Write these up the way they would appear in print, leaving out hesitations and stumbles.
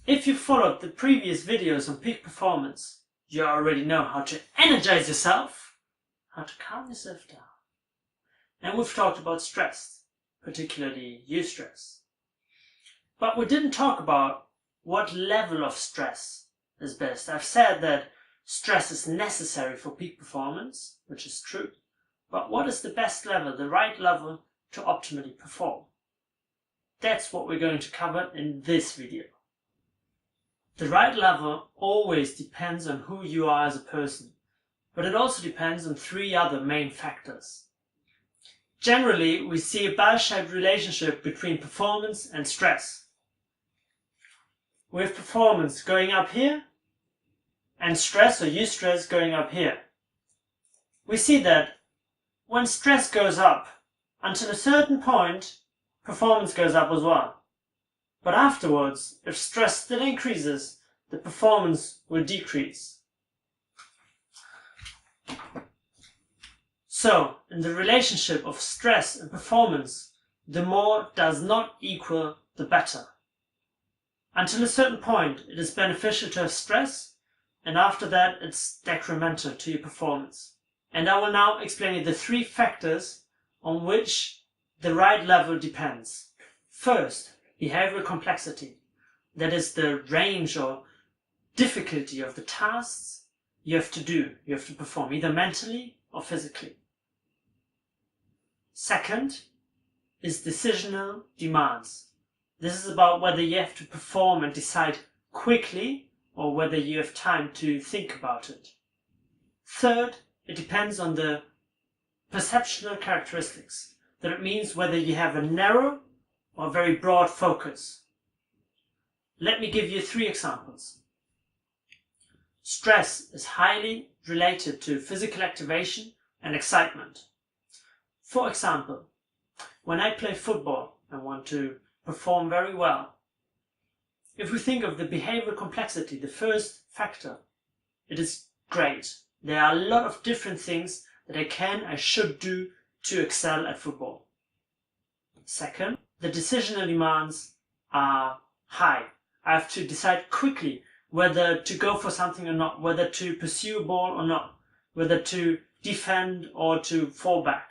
If you followed the previous videos on peak performance, you already know how to energize yourself, how to calm yourself down. And we've talked about stress, particularly eustress. But we didn't talk about what level of stress is best. I've said that stress is necessary for peak performance, which is true. But what is the best level, the right level to optimally perform? That's what we're going to cover in this video. The right level always depends on who you are as a person, but it also depends on three other main factors. Generally, we see a bell-shaped relationship between performance and stress, with performance going up here and stress or eustress going up here. We see that when stress goes up, until a certain point, performance goes up as well. But afterwards, if stress still increases, the performance will decrease. So, in the relationship of stress and performance, the more does not equal the better. Until a certain point, it is beneficial to have stress, and after that, it's detrimental to your performance. And I will now explain you the three factors on which the right level depends. First, behavioral complexity. That is the range or difficulty of the tasks you have to perform, either mentally or physically. Second is decisional demands. This is about whether you have to perform and decide quickly or whether you have time to think about it. Third, it depends on the perceptional characteristics. That it means whether you have a narrow or very broad focus. Let me give you three examples. Stress is highly related to physical activation and excitement. For example, when I play football and want to perform very well, if we think of the behavioral complexity, the first factor, it is great. There are a lot of different things that I should do to excel at football. Second, the decisional demands are high. I have to decide quickly whether to go for something or not, whether to pursue a ball or not, whether to defend or to fall back.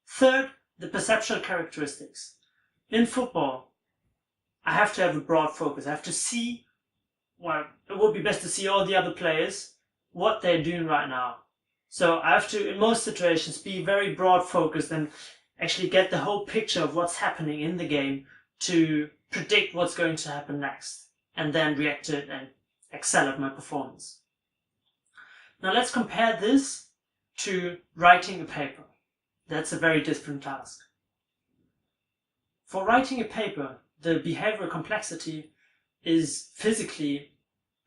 Third, the perceptual characteristics. In football, I have to have a broad focus. I have to see, well, it would be best to see all the other players, what they're doing right now. So I have to, in most situations, be very broad focused and actually get the whole picture of what's happening in the game to predict what's going to happen next and then react to it and excel at my performance. Now let's compare this to writing a paper. That's a very different task. For writing a paper, the behavioral complexity is physically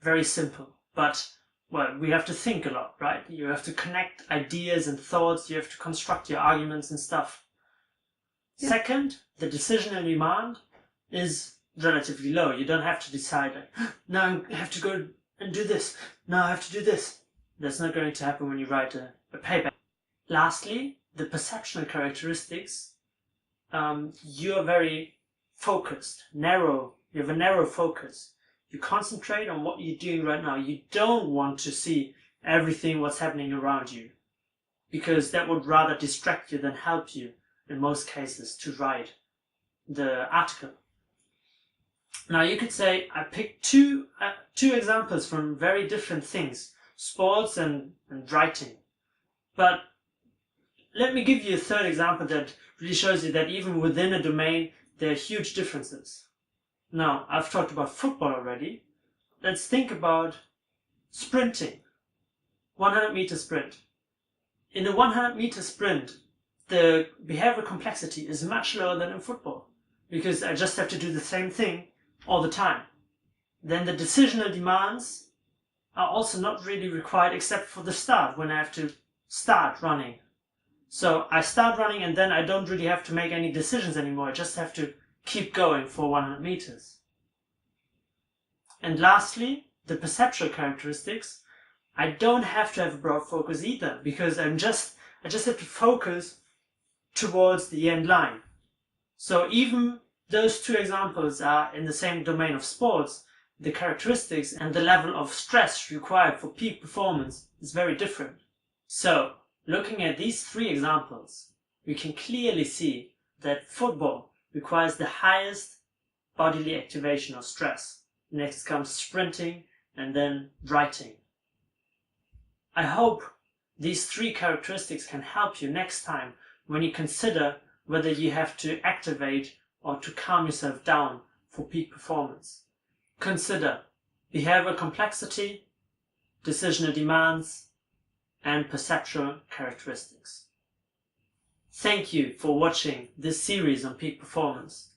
very simple, but well, we have to think a lot, right? You have to connect ideas and thoughts, you have to construct your arguments and stuff. Yeah. Second, the decisional demand is relatively low. You don't have to decide, like, now I have to go and do this, now I have to do this. That's not going to happen when you write a paper. Lastly, the perceptional characteristics. You're very focused, narrow. You have a narrow focus. You concentrate on what you're doing right now. You don't want to see everything what's happening around you, because that would rather distract you than help you in most cases to write the article. Now you could say I picked two examples from very different things, sports and writing. But let me give you a third example that really shows you that even within a domain there are huge differences. Now, I've talked about football already. Let's think about sprinting. 100-meter sprint. In a 100-meter sprint, the behavioral complexity is much lower than in football, because I just have to do the same thing all the time. Then the decisional demands are also not really required except for the start, when I have to start running. So I start running and then I don't really have to make any decisions anymore. I just have to keep going for 100 meters. And lastly, the perceptual characteristics. I don't have to have a broad focus either, because I just have to focus towards the end line. So even those two examples are in the same domain of sports, the characteristics and the level of stress required for peak performance is very different. So, looking at these three examples, we can clearly see that football requires the highest bodily activation or stress. Next comes sprinting and then writing. I hope these three characteristics can help you next time when you consider whether you have to activate or to calm yourself down for peak performance. Consider behavioral complexity, decisional demands, and perceptual characteristics. Thank you for watching this series on peak performance.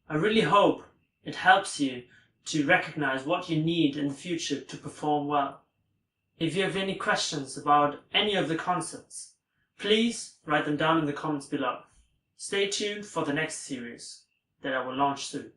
I really hope it helps you to recognize what you need in the future to perform well. If you have any questions about any of the concepts, please write them down in the comments below. Stay tuned for the next series that I will launch soon.